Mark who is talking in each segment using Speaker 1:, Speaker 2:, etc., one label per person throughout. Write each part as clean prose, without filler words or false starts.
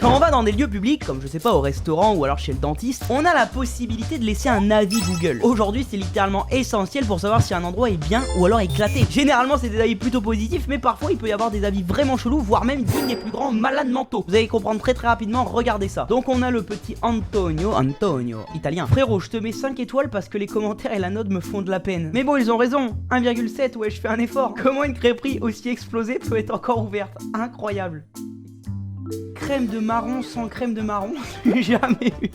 Speaker 1: Quand on va dans des lieux publics, comme je sais pas au restaurant ou alors chez le dentiste, on a la possibilité de laisser un avis Google. Aujourd'hui c'est littéralement essentiel pour savoir si un endroit est bien ou alors éclaté. Généralement c'est des avis plutôt positifs, mais parfois il peut y avoir des avis vraiment chelous, voire même dignes des plus grands malades mentaux. Vous allez comprendre très rapidement, regardez ça. Donc on a le petit Antonio, italien. Frérot, je te mets 5 étoiles parce que les commentaires et la note me font de la peine. Mais bon, ils ont raison, 1,7, ouais, je fais un effort. Comment une crêperie aussi explosée peut être encore ouverte? Incroyable. Crème de marron sans crème de marron, j'ai jamais vu.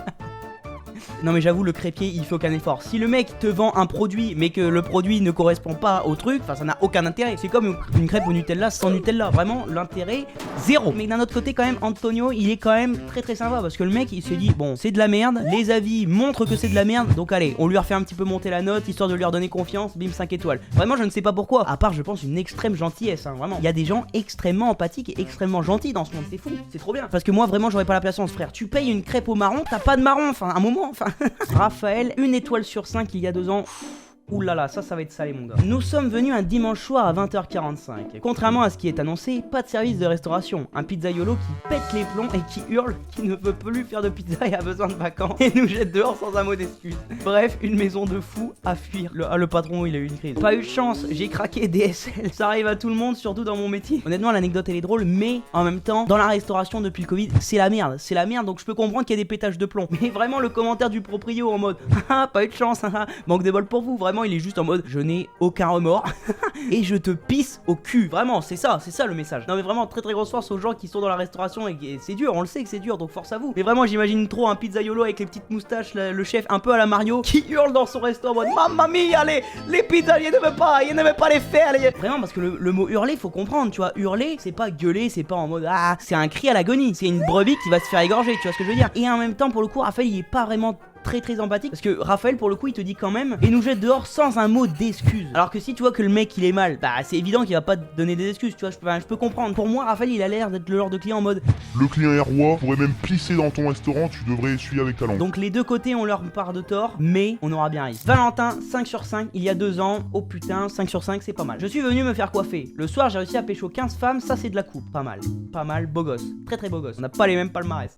Speaker 1: Non mais j'avoue, le crêpier il fait aucun effort. Si le mec te vend un produit mais que le produit ne correspond pas au truc, enfin ça n'a aucun intérêt. C'est comme une crêpe au Nutella sans Nutella. Vraiment l'intérêt zéro. Mais d'un autre côté quand même, Antonio il est quand même très sympa parce que le mec il se dit bon c'est de la merde, les avis montrent que c'est de la merde, donc allez on lui refait un petit peu monter la note histoire de lui redonner confiance, bim 5 étoiles. Vraiment je ne sais pas pourquoi, à part je pense une extrême gentillesse hein, vraiment. Il y a des gens extrêmement empathiques et extrêmement gentils dans ce monde, c'est fou, c'est trop bien. Parce que moi vraiment j'aurais pas la patience frère, tu payes une crêpe au marron, t'as pas de marron, enfin un moment, enfin. Raphaël, 1 étoile sur 5 il y a 2 ans. Ouh là là, ça va être salé mon gars. Nous sommes venus un dimanche soir à 20h45. Contrairement à ce qui est annoncé, pas de service de restauration. Un pizzaiolo qui pète les plombs et qui hurle, qui ne veut plus faire de pizza et a besoin de vacances et nous jette dehors sans un mot d'excuse. Bref, une maison de fous à fuir. Le patron il a eu une crise. Pas eu de chance, j'ai craqué DSL. Ça arrive à tout le monde, surtout dans mon métier. Honnêtement l'anecdote elle est drôle, mais en même temps, dans la restauration depuis le Covid, c'est la merde. C'est la merde, donc je peux comprendre qu'il y a des pétages de plomb. Mais vraiment le commentaire du proprio en mode ah pas eu de chance, manque de bol pour vous. Vraiment il est juste en mode je n'ai aucun remords et je te pisse au cul. Vraiment c'est ça le message. Non mais vraiment très grosse force aux gens qui sont dans la restauration et c'est dur, on le sait que c'est dur donc force à vous. Mais vraiment j'imagine trop un pizzaiolo avec les petites moustaches, le chef un peu à la Mario qui hurle dans son restaurant en mode mamma mia les pizzas il ne veut pas les faire Vraiment parce que le mot hurler faut comprendre, tu vois, hurler c'est pas gueuler, c'est pas en mode ah, c'est un cri à l'agonie, c'est une brebis qui va se faire égorger, tu vois ce que je veux dire. Et en même temps pour le coup Raphaël il est pas vraiment très empathique parce que Raphaël pour le coup il te dit quand même et nous jette dehors sans un mot d'excuse. Alors que si tu vois que le mec il est mal, bah c'est évident qu'il va pas te donner des excuses, tu vois, je peux comprendre. Pour moi Raphaël il a l'air d'être le genre de client en mode
Speaker 2: le client est roi, pourrait même pisser dans ton restaurant, tu devrais essuyer avec ta langue.
Speaker 1: Donc les deux côtés ont leur part de tort, mais on aura bien ri. Valentin, 5 sur 5, il y a 2 ans, oh putain, 5 sur 5 c'est pas mal. Je suis venu me faire coiffer. Le soir j'ai réussi à pécho 15 femmes, ça c'est de la coupe, pas mal, beau gosse, très beau gosse. On n'a pas les mêmes palmarès.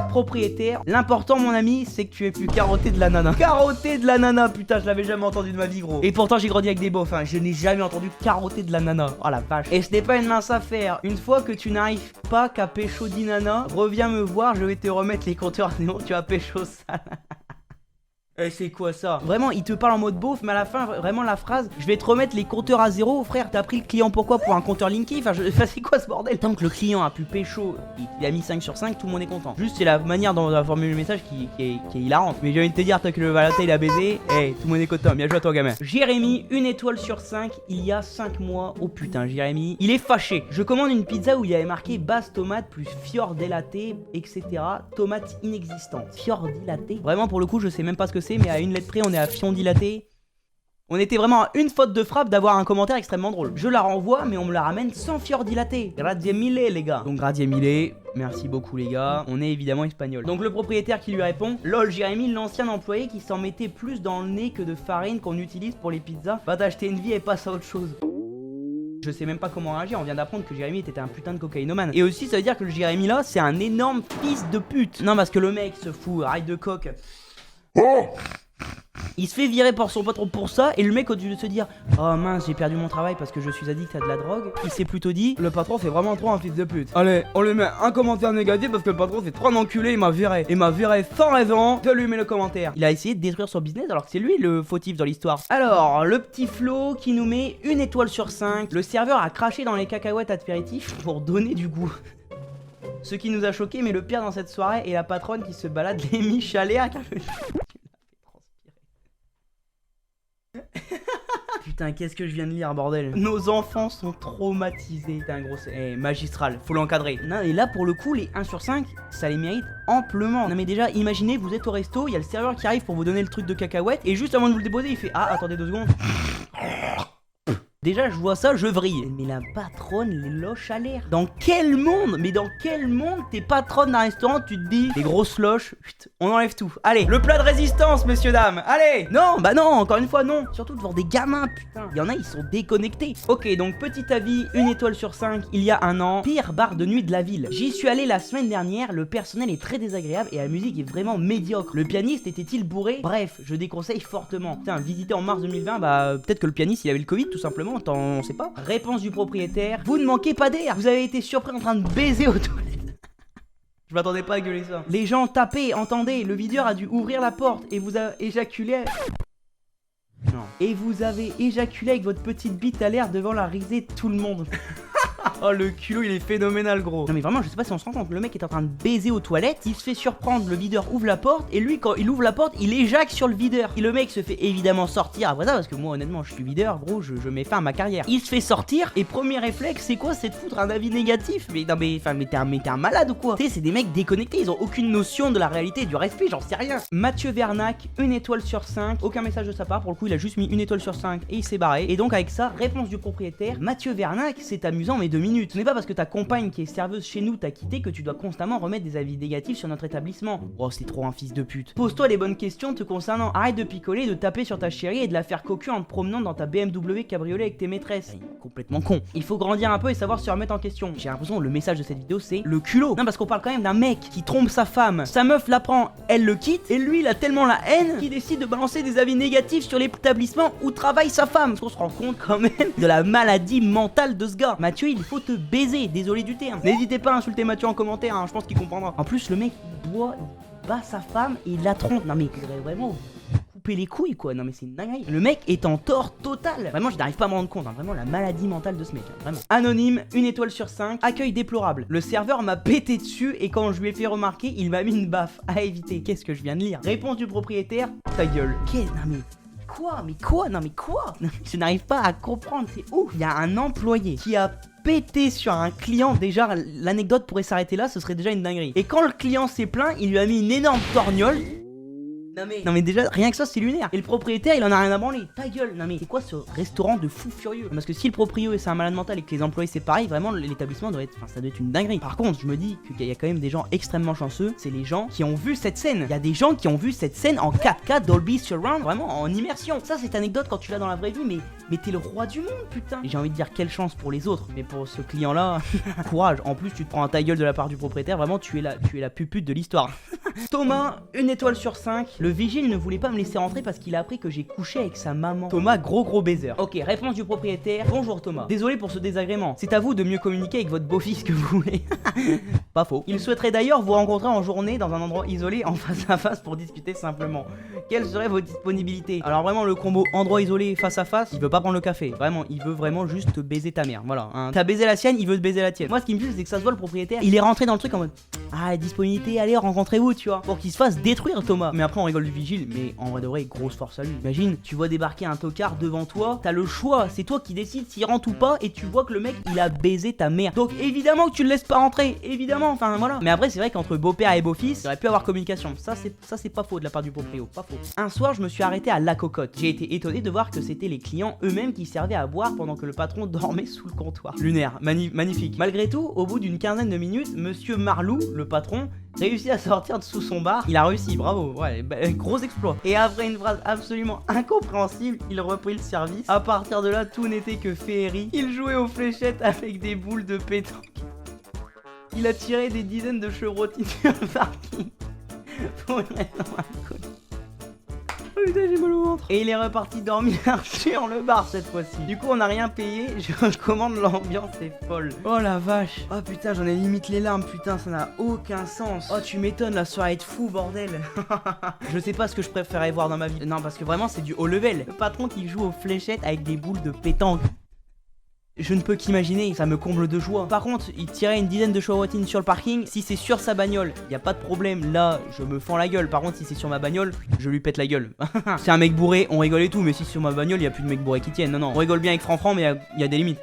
Speaker 1: Propriétaire, l'important mon ami c'est que tu aies pu carotter de la nana. Carotter de la nana, putain je l'avais jamais entendu de ma vie gros. Et pourtant j'ai grandi avec des beaufs, je n'ai jamais entendu carotter de la nana. Oh la vache. Et ce n'est pas une mince affaire. Une fois que tu n'arrives pas qu'à pécho dit nana, reviens me voir, je vais te remettre les compteurs, sinon tu as pécho sale. Eh c'est quoi ça? Vraiment il te parle en mode beauf mais à la fin vraiment la phrase je vais te remettre les compteurs à zéro. Frère t'as pris le client pourquoi? Pour un compteur Linky? Enfin c'est quoi ce bordel? Tant que le client a pu pécho, il a mis 5 sur 5, tout le monde est content. Juste c'est la manière dont on a formulé le message qui est hilarante. Mais j'ai envie de te dire tant que le Valentin il a baisé, hey, tout le monde est content, bien joué à toi gamin. Jérémy, 1 étoile sur 5 il y a 5 mois. Oh putain Jérémy, il est fâché. Je commande une pizza où il y avait marqué base tomate plus fior di latte etc. Tomate inexistante. Fior di latte. Vraiment pour le coup je sais même pas ce que mais à une lettre près on est à fion dilaté. On était vraiment à une faute de frappe d'avoir un commentaire extrêmement drôle. Je la renvoie mais on me la ramène sans fior dilaté. Grazie mille les gars. Donc grazie mille, merci beaucoup les gars. On est évidemment espagnol. Donc le propriétaire qui lui répond lol Jérémy, l'ancien employé qui s'en mettait plus dans le nez que de farine qu'on utilise pour les pizzas, va t'acheter une vie et passe à autre chose. Je sais même pas comment réagir, on vient d'apprendre que Jérémy était un putain de cocaïnomane. Et aussi ça veut dire que le Jérémy là c'est un énorme fils de pute. Non parce que le mec se fout, arrête de coke.
Speaker 2: Oh!
Speaker 1: Il se fait virer par son patron pour ça et le mec au lieu de se dire oh mince j'ai perdu mon travail parce que je suis addict à de la drogue, il s'est plutôt dit le patron c'est vraiment trop un fils de pute. Allez on lui met un commentaire négatif parce que le patron c'est trop un enculé, il m'a viré. Il m'a viré sans raison, je lui mets le commentaire. Il a essayé de détruire son business alors que c'est lui le fautif dans l'histoire. Alors le petit Flo qui nous met 1 étoile sur 5. Le serveur a craché dans les cacahuètes apéritifs pour donner du goût. Ce qui nous a choqué mais le pire dans cette soirée est la patronne qui se balade les michaléaques. Putain, qu'est-ce que je viens de lire, bordel. Nos enfants sont traumatisés. Putain, gros, magistral, faut l'encadrer. Non, et là, pour le coup, les 1 sur 5, ça les mérite amplement. Non, mais déjà, imaginez, vous êtes au resto, il y a le serveur qui arrive pour vous donner le truc de cacahuète, et juste avant de vous le déposer, il fait ah, attendez 2 secondes. Déjà je vois ça, je vrille. Mais la patronne, les loches à l'air. Dans quel monde? Mais dans quel monde t'es patronne d'un restaurant, tu te dis, les grosses loches, chut, on enlève tout. Allez, le plat de résistance, messieurs dames. Allez. Non, bah non, encore une fois non. Surtout devant des gamins, putain. Il y en a, ils sont déconnectés. Ok, donc petit avis, 1 étoile sur 5, il y a un an. Pire bar de nuit de la ville. J'y suis allé la semaine dernière, le personnel est très désagréable et la musique est vraiment médiocre. Le pianiste était-il bourré? Bref, je déconseille fortement. Putain, visiter en mars 2020, bah peut-être que le pianiste il avait le Covid tout simplement, on sait pas. Réponse du propriétaire, vous ne manquez pas d'air. Vous avez été surpris en train de baiser aux toilettes. Je m'attendais pas à gueuler ça. Les gens tapaient, entendez, le videur a dû ouvrir la porte et vous a éjaculé. Non. Et vous avez éjaculé avec votre petite bite à l'air devant la risée de tout le monde. Oh le culot il est phénoménal gros. Non mais vraiment je sais pas si on se rend compte, le mec est en train de baiser aux toilettes, il se fait surprendre, le videur ouvre la porte et lui quand il ouvre la porte il éjacule sur le videur. Et le mec se fait évidemment sortir après ça parce que moi honnêtement je suis videur gros, je mets fin à ma carrière. Il se fait sortir et premier réflexe c'est quoi? C'est de foutre un avis négatif. Mais non mais enfin mais t'es un malade ou quoi? Tu sais c'est des mecs déconnectés, ils ont aucune notion de la réalité, du respect, j'en sais rien. Mathieu Vernac, 1 étoile sur 5, aucun message de sa part, pour le coup il a juste mis 1 étoile sur 5 et il s'est barré. Et donc avec ça, réponse du propriétaire, Mathieu Vernac c'est amusant mais 2 minutes. Ce n'est pas parce que ta compagne qui est serveuse chez nous t'a quitté que tu dois constamment remettre des avis négatifs sur notre établissement. Oh c'est trop un fils de pute. Pose-toi les bonnes questions te concernant. Arrête de picoler, de taper sur ta chérie et de la faire cocu en te promenant dans ta BMW cabriolet avec tes maîtresses. Complètement con. Il faut grandir un peu et savoir se remettre en question. J'ai l'impression que le message de cette vidéo c'est le culot. Non parce qu'on parle quand même d'un mec qui trompe sa femme. Sa meuf l'apprend, elle le quitte et lui il a tellement la haine qu'il décide de balancer des avis négatifs sur l'établissement où travaille sa femme. Parce qu'on se rend compte quand même de la maladie mentale de ce gars. Mathieu il faut te baiser, désolé du terme. N'hésitez pas à insulter Mathieu en commentaire, hein, je pense qu'il comprendra. En plus le mec il boit, il bat sa femme et il la trompe. Non mais il faudrait vraiment couper les couilles quoi, non mais c'est une dinguerie. Le mec est en tort total. Vraiment je n'arrive pas à me rendre compte, hein. Vraiment la maladie mentale de ce mec, hein. Vraiment. Anonyme, 1 étoile sur 5, accueil déplorable. Le serveur m'a pété dessus et quand je lui ai fait remarquer, il m'a mis une baffe à éviter. Qu'est-ce que je viens de lire? Réponse du propriétaire, ta gueule. Non mais quoi? Mais quoi? Non mais quoi? Je n'arrive pas à comprendre, c'est ouf. Il y a un employé qui a pété sur un client, déjà l'anecdote pourrait s'arrêter là, ce serait déjà une dinguerie. Et quand le client s'est plaint, il lui a mis une énorme torgnole. Non mais déjà rien que ça c'est lunaire. Et le propriétaire il en a rien à branler. Ta gueule. Non mais c'est quoi ce restaurant de fou furieux? Parce que si le proprio c'est un malade mental et que les employés c'est pareil, vraiment l'établissement doit être, enfin ça doit être une dinguerie. Par contre je me dis qu'il y a quand même des gens extrêmement chanceux. C'est les gens qui ont vu cette scène. Il y a des gens qui ont vu cette scène en 4K Dolby Surround, vraiment en immersion. Ça c'est anecdote quand tu l'as dans la vraie vie, mais t'es le roi du monde putain. Et j'ai envie de dire quelle chance pour les autres, mais pour ce client là, courage. En plus tu te prends un ta gueule de la part du propriétaire, vraiment tu es la pupute de l'histoire. Thomas, 1 étoile sur 5. Le vigile ne voulait pas me laisser rentrer parce qu'il a appris que j'ai couché avec sa maman. Thomas, gros baiser. Ok, réponse du propriétaire. Bonjour Thomas. Désolé pour ce désagrément. C'est à vous de mieux communiquer avec votre beau-fils que vous voulez. Pas faux. Il souhaiterait d'ailleurs vous rencontrer en journée dans un endroit isolé en face à face pour discuter simplement. Quelles seraient vos disponibilités? Alors vraiment le combo endroit isolé face à face, il veut pas prendre le café. Vraiment, il veut vraiment juste te baiser ta mère. Voilà. Hein. T'as baisé la sienne, il veut te baiser la tienne. Moi ce qui me tue c'est que ça se voit le propriétaire. Il est rentré dans le truc en mode ah disponibilité, allez rencontrez-vous tu vois. Pour qu'il se fasse détruire Thomas. Mais après on rigole du vigile, mais en vrai de vrai grosse force à lui. Imagine, tu vois débarquer un tocard devant toi, t'as le choix, c'est toi qui décides s'il rentre ou pas et tu vois que le mec il a baisé ta mère. Donc évidemment que tu le laisses pas rentrer, évidemment, enfin voilà. Mais après c'est vrai qu'entre beau-père et beau-fils, il aurait pu avoir communication. Ça c'est pas faux de la part du proprio, pas faux. Un soir je me suis arrêté à La Cocotte. J'ai été étonné de voir que c'était les clients eux-mêmes qui servaient à boire pendant que le patron dormait sous le comptoir. Lunaire, magnifique. Malgré tout, au bout d'une quinzaine de minutes, monsieur Marlou, le patron, réussit à sortir de sous son bar. Il a réussi, bravo, ouais, gros exploit. Et après une phrase absolument incompréhensible, il reprit le service. À partir de là, tout n'était que féerie. Il jouait aux fléchettes avec des boules de pétanque. Il a tiré des dizaines de chevrotines sur le parking pour une raison inconnue. Oh putain, j'ai mal au ventre. Et il est reparti dormir sur le bar cette fois-ci. Du coup, on n'a rien payé. Je recommande, l'ambiance est folle. Oh la vache. Oh putain, j'en ai limite les larmes. Putain, ça n'a aucun sens. Oh, tu m'étonnes, la soirée est fou, bordel. Je sais pas ce que je préférerais voir dans ma vie. Non, parce que vraiment, c'est du haut level. Le patron qui joue aux fléchettes avec des boules de pétanque. Je ne peux qu'imaginer, ça me comble de joie. Par contre, il tirait une dizaine de chevrotines sur le parking. Si c'est sur sa bagnole, y a pas de problème. Là, je me fends la gueule. Par contre, si c'est sur ma bagnole, je lui pète la gueule. C'est un mec bourré, on rigole et tout. Mais si c'est sur ma bagnole, y a plus de mec bourré qui tiennent. Non, on rigole bien avec Franfran, mais y a des limites.